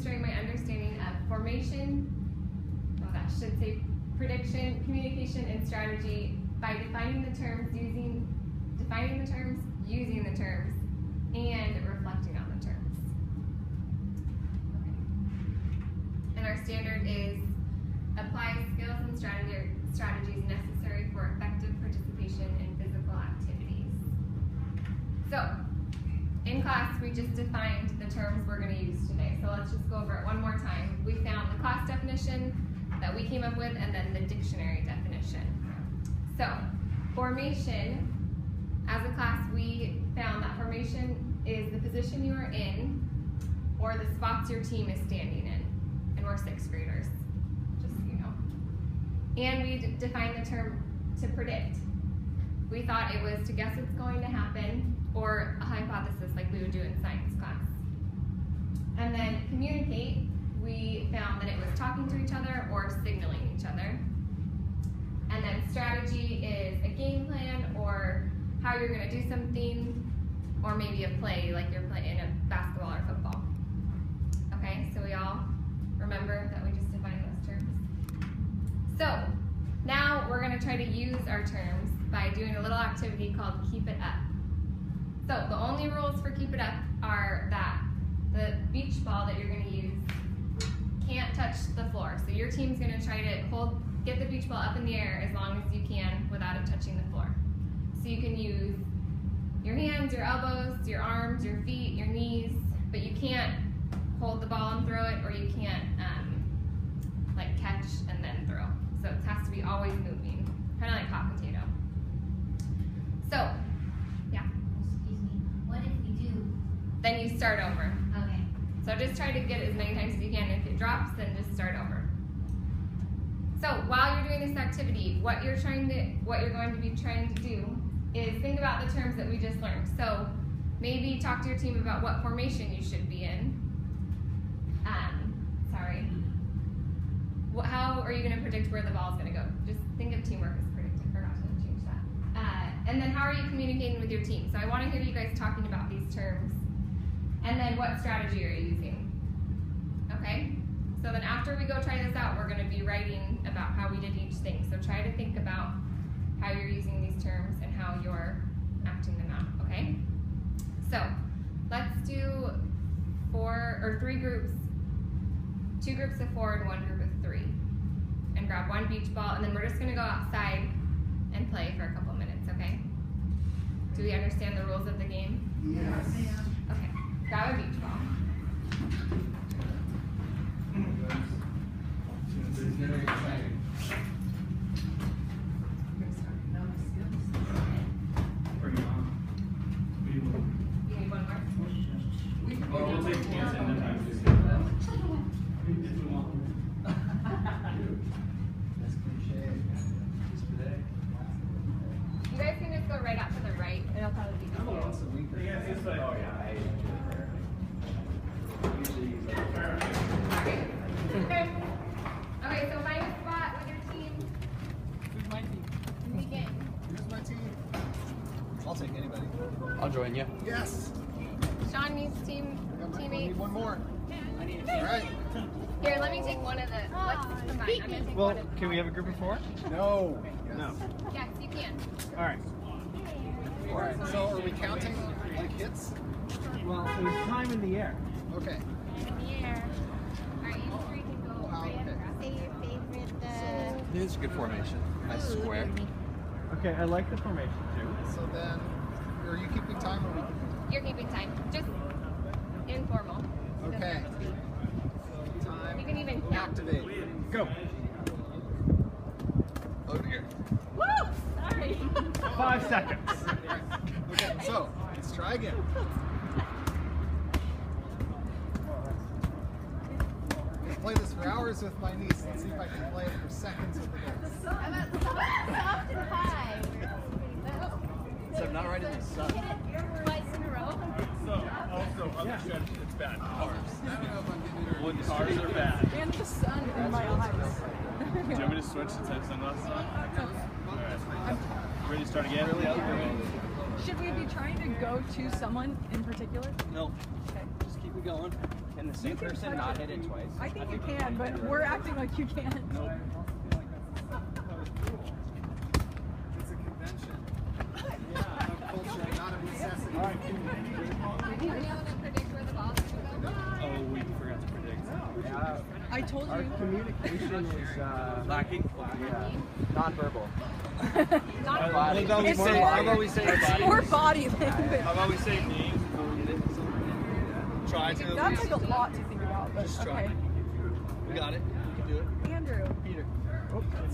demonstrate my understanding of formation, prediction, communication, and strategy by defining the terms, using the terms, and reflecting on the terms. Okay. And our standard is apply skills and strategies necessary for effective participation in physical activities. So, in class, we just defined the terms we're going to use today. So let's just go over it one more time. We found the class definition that we came up with, and then the dictionary definition. So, formation, as a class, we found that formation is the position you are in or the spots your team is standing in. And we're 6th graders, just so you know. And we defined the term to predict. We thought it was to guess what's going to happen or a hypothesis like we would do in science class. And then communicate, we found that it was talking to each other or signaling each other. And then strategy is a game plan or how you're going to do something, or maybe a play like you're playing a basketball or football. Okay, so we all remember that we just defined those terms. So now we're going to try to use our terms by doing a little activity called Keep It Up. So the only rules for Keep It Up are that the beach ball that you're going to use can't touch the floor. So your team's going to try to get the beach ball up in the air as long as you can without it touching the floor. So you can use your hands, your elbows, your arms, your feet, your knees, but you can't hold the ball and throw it, or you can't like catch and then throw. So it has to be always moving, kind of like hot potato. So, yeah. Excuse me. What if we do? Then you start over. Okay. So just try to get it as many times as you can. If it drops, then just start over. So while you're doing this activity, what you're going to be trying to do is think about the terms that we just learned. So maybe talk to your team about what formation you should be in. How are you going to predict where the ball is going to go? Just think of teamwork as predicting. Forgot to change that. And then how are you communicating with your team? So I want to hear you guys talking about these terms. And then what strategy are you using? Okay? So then after we go try this out, we're going to be writing about how we did each thing. So try to think about how you're using these terms and how you're acting them out, okay? So let's do 3 groups, 2 groups of 4 and 1 group of 3. And grab one beach ball, and then we're just going to go outside and play for a couple minutes, okay? Do we understand the rules of the game? Yes. Okay, grab a beach ball. Very exciting. Bring it on. You need one more? Well, we'll take a chance and then time to see. You guys can just go right out to the right. It'll probably be easier. Oh, yeah. Okay, so find a spot with your team. Who's my team? Begin. Who's my team? I'll take anybody. I'll join you. Yes. Sean needs I need teammates. one more. I need All right. Here, let me take one of the. Let's combine. I'm gonna take Well, one of them. can we have a group of 4? No. No. Yes, you can. All right. All right. So are we counting like hits? Well, there's time in the air. Okay. Here. Alright, you 3 can go Wow, right okay. across. Say your favorite. This is a good formation. Nice square. Okay, I like the formation too. So then, are you keeping time or we can? You're keeping time. Just informal. Okay. Doesn't have to be. So time. You can even count. Activate. Go. Over here. Woo! Sorry. 5 seconds. Okay. So let's try again. I play this for hours with my niece. Let's see if I can play it for seconds with the girls. How about soft and high? So I'm not right in the sun. Hit it twice in a row. So, also, other strategy that's bad. Cars. I don't know if I'm giving her. When cars are bad. And the sun in my eyes. Do you want me to switch since I have sunglasses on? Alright. Ready to start again? Should we be trying to go to someone in particular? No. Okay. Just keep keep it going. Can the same person not hit it twice? I think you can, but we're acting like you can't. Nope. It's a convention. Of culture, not of necessity. All right. Are you able to predict where the ball's going to go? Oh, we forgot to predict. I told Our you. communication is Lacking? yeah, non-verbal. Not Body. How It's about we say it's body? more body language. How about we say names before we get it? Try to. That's like a lot to think about, but Just okay. try. We got it. We can do it. Andrew. Peter.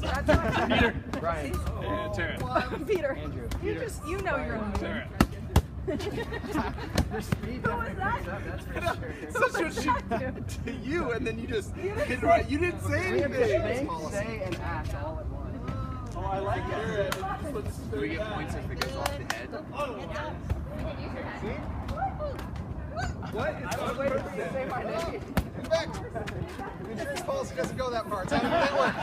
That's not Peter. Brian. And Tara. Peter. Andrew. You know your own. Tara. Your speed Who was definitely that? picks up, that's for sure. That's what she to you, and then you just hit right. You didn't say We have to anything. think, say, and act all at once. Oh, I like it. Do we get points if it goes off the head? What? I was waiting for you to say my name. In fact, the insurance policy doesn't go that far. It's out of network.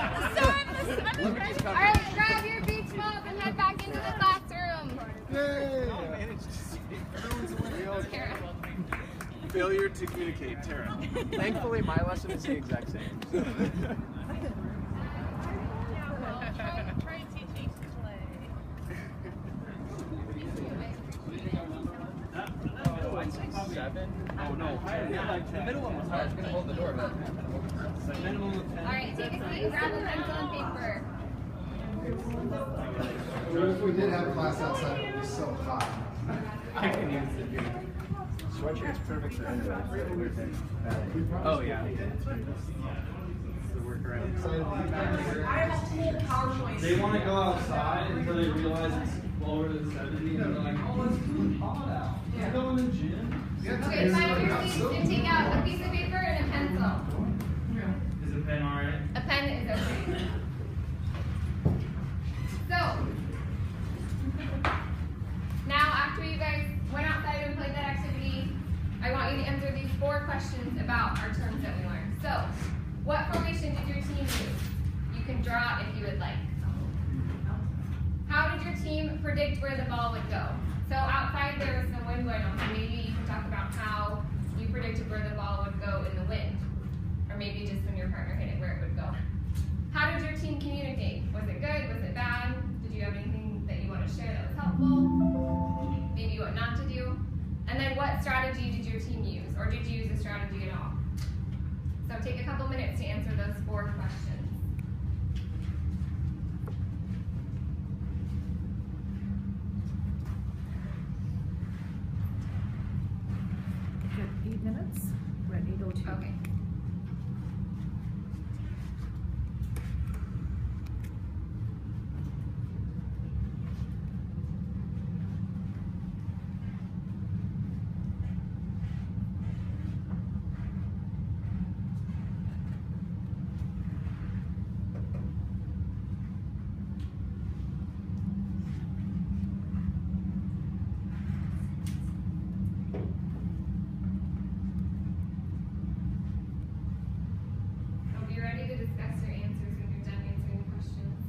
Alright, grab your beach balls and head back into the classroom. Yay! Tara. Failure to communicate, Tara. Thankfully, my lesson is the exact same. Try and teach Ace to play. Seven. Oh no. The middle one was hard. I was going to hold the door, but. Alright, take a seat and grab a pencil and paper. If we did have class outside, it would be so hot. I can use it. Sweatshirt's perfect for indoors. Oh, yeah. Excited to be back here. They want to go outside until they realize it's lower than 70, and they're like, oh, it's too hot out. Let's go in the gym. Okay, find your seats and take out a piece of paper and a pencil. Is a pen alright? A pen is okay. So, now after you guys went outside and played that activity, I want you to answer these 4 questions about our terms that we learned. So, what formation did your team use? You can draw if you would like. How did your team predict where the ball would go? So outside there was some wind going on, so maybe you can talk about how you predicted where the ball would go in the wind. Or maybe just when your partner hit it, where it would go. How did your team communicate? Was it good? Was it bad? Did you have anything that you want to share that was helpful? Maybe what not to do? And then what strategy did your team use? Or did you use a strategy at all? So take a couple minutes to answer those 4 questions. We've got 8 minutes. We're at 8:02. Okay. Hope you're ready to discuss your answers when you're done answering the questions.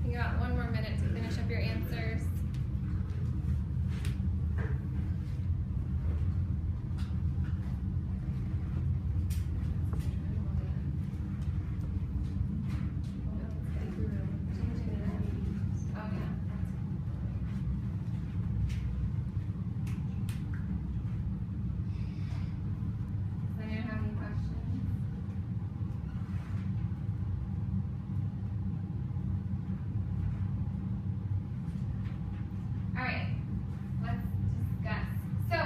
You got 1 more minute to finish up your answers. Oh, yeah. Does anyone have any questions? Alright, let's discuss. So,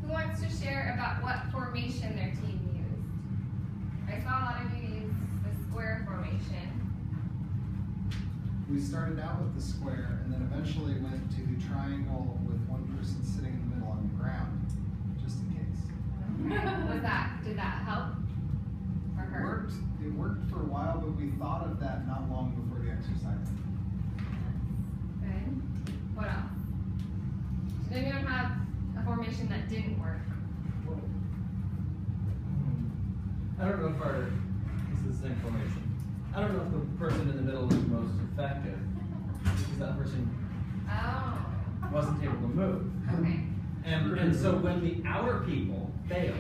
who wants to share about what formation their team used? I saw a lot of you use the square formation. We started out with the square and then eventually went to the triangle with one person sitting in the middle on the ground, just in case. Did that help? Or hurt? while, but we thought of that not long before the exercise. Good. What else? Did anyone have a formation that didn't work? I don't know if this is the same formation. I don't know if the person in the middle is most effective because that person Oh. wasn't able to move. Okay. And so when the outer people failed,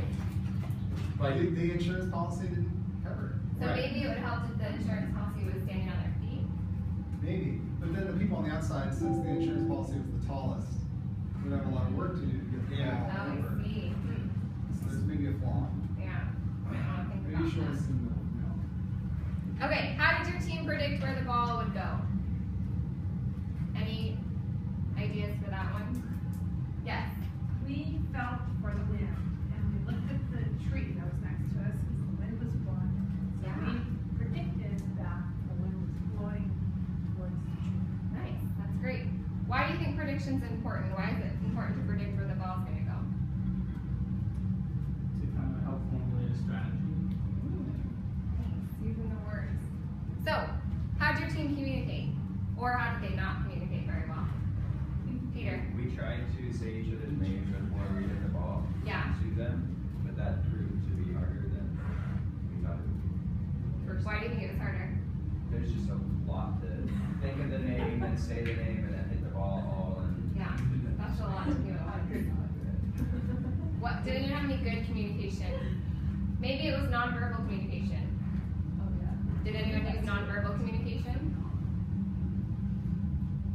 like The insurance policy didn't cover it. So Right. maybe it would help if the insurance policy was standing on their feet. Maybe. But then the people on the outside, since the insurance policy was the tallest, would have a lot of work to do to get the Yeah. ball Oh, over. I see. So there's maybe a flaw. Yeah. I might want to think Maybe about shortest that. in the middle. Okay, how did your team predict where the ball would go? Any ideas for that one? Yes. We felt for the wind, and we looked at the tree that was next to us, because the wind was blowing. So Yeah. we predicted that the wind was blowing towards the tree. Nice. That's great. Why do you think prediction's important? Why is it important to predict where the ball's going to go? to kind of help formulate a strategy. Thanks. Using the words. So, how did your team communicate? Or how did they not communicate very well? Peter? We tried to say each other's names before we hit the ball Yeah. to them, but that proved to be harder than we thought it would be. Why do you think it was harder? There's just a lot to think of the name and say the name and then hit the ball all and Yeah. That's a lot to do. What, did anyone have any good communication? Maybe it was nonverbal communication. Oh, yeah. Did anyone use nonverbal communication?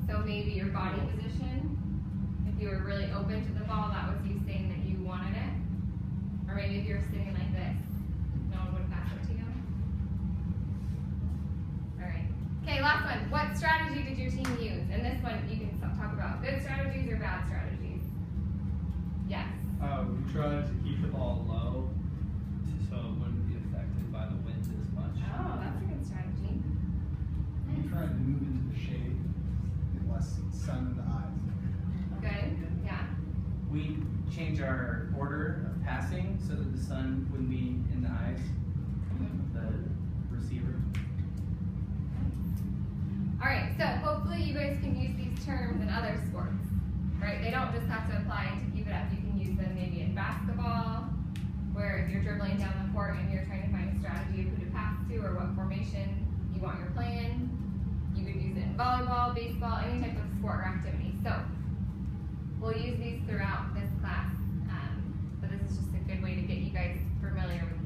So maybe your body position, if you were really open to the ball, that was you saying that you wanted it. Or maybe if you were sitting like this, no one would pass it to you. Alright. Okay, last one. What strategy did your team use? And this one you can talk about good strategies or bad strategies. Yes. We tried to keep the ball low so it wouldn't be affected by the wind as much. Oh, that's a good strategy. We tried to move into the shade, get less sun in the eyes. Good. Yeah. We changed our order of passing so that the sun wouldn't be in the eyes of the receiver. Alright, so hopefully you guys can use these terms in other sports, right? They don't just have to apply to keep it up. You can use them maybe in basketball, where if you're dribbling down the court and you're trying to find a strategy of who to pass to or what formation you want your play in. You could use it in volleyball, baseball, any type of sport or activity. So we'll use these throughout this class, but this is just a good way to get you guys familiar with